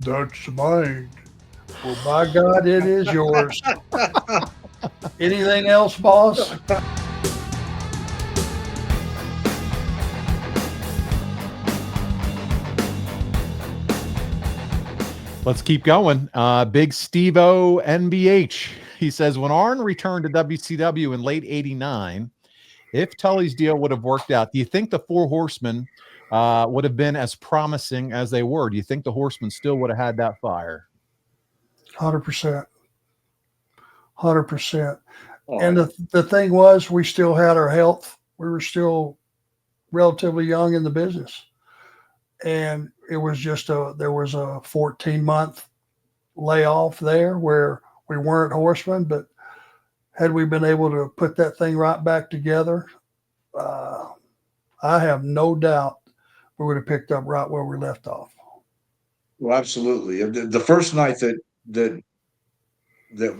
That's mine. Well, by God, it is yours. Anything else, boss? Let's keep going. Big Steve-O NBH. He says, when Arn returned to WCW in late 89, if Tully's deal would have worked out, do you think the Four Horsemen would have been as promising as they were? Do you think the Horsemen still would have had that fire? 100%. 100%. And the thing was, we still had our health. We were still relatively young in the business. And it was just there was a 14-month layoff there where we weren't Horsemen, but had we been able to put that thing right back together, I have no doubt we would have picked up right where we left off. Well, absolutely. The first night that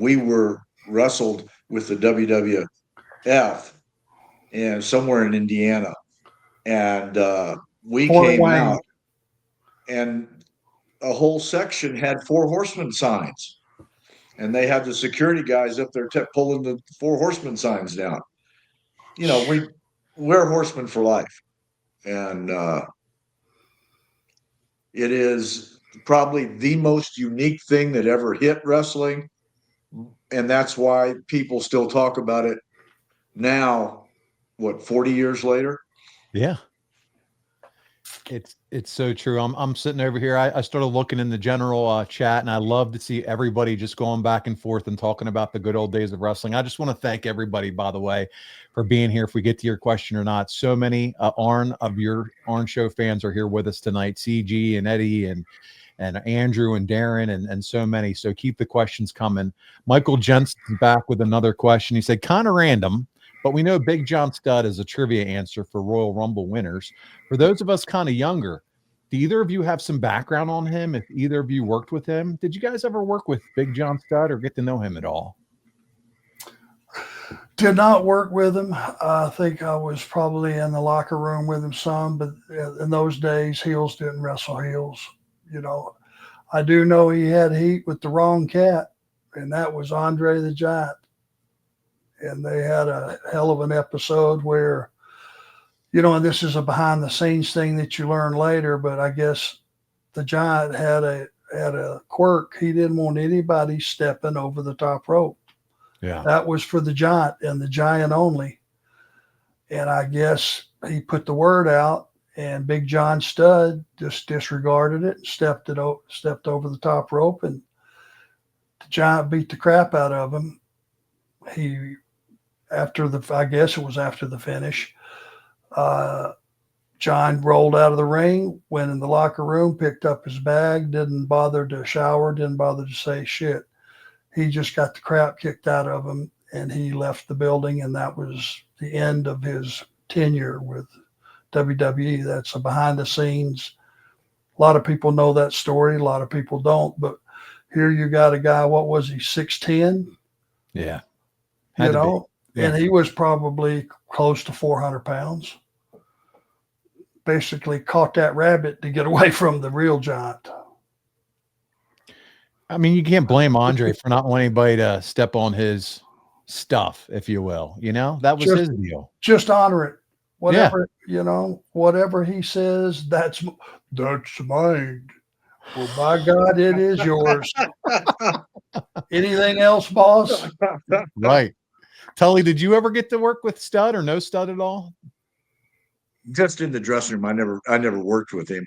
we were wrestled with the WWF and somewhere in Indiana, and we Fort came Wayne. out, and a whole section had Four Horsemen signs, and they had the security guys up there pulling the Four Horsemen signs down. You know, we're Horsemen for life, and it is probably the most unique thing that ever hit wrestling, and that's why people still talk about it now. What, 40 years later? Yeah. It's so true. I'm sitting over here. I started looking in the general chat, and I love to see everybody just going back and forth and talking about the good old days of wrestling. I just want to thank everybody, by the way, for being here. If we get to your question or not, so many Arn of your Arn Show fans are here with us tonight. CG and Eddie and Andrew and Darren and so many. So keep the questions coming. Michael Jensen's back with another question. He said, kind of random, but we know Big John Studd is a trivia answer for Royal Rumble winners. For those of us kind of younger, do either of you have some background on him? If either of you worked with him, did you guys ever work with Big John Studd or get to know him at all? Did not work with him. I think I was probably in the locker room with him some, but in those days, heels didn't wrestle heels. You know, I do know he had heat with the wrong cat, and that was Andre the Giant. And they had a hell of an episode where, you know, and this is a behind the scenes thing that you learn later, but I guess the Giant had a quirk. He didn't want anybody stepping over the top rope. Yeah. That was for the Giant and the Giant only. And I guess he put the word out, and Big John Studd just disregarded it and stepped over the top rope, and the Giant beat the crap out of him. I guess it was after the finish, John rolled out of the ring, went in the locker room, picked up his bag, didn't bother to shower, didn't bother to say shit. He just got the crap kicked out of him, and he left the building, and that was the end of his tenure with WWE. That's a behind the scenes. A lot of people know that story. A lot of people don't, but here you got a guy, what was he, 6'10"? Yeah. You know, and he was probably close to 400 pounds. Basically caught that rabbit to get away from the real Giant. I mean, you can't blame Andre for not wanting anybody to step on his stuff, if you will. You know, that was his deal. Just honor it. Whatever, you know, whatever he says, that's mine. Well, by God, it is yours. Anything else, boss? Right. Tully, did you ever get to work with Studd or no Studd at all? Just in the dressing room. I never worked with him.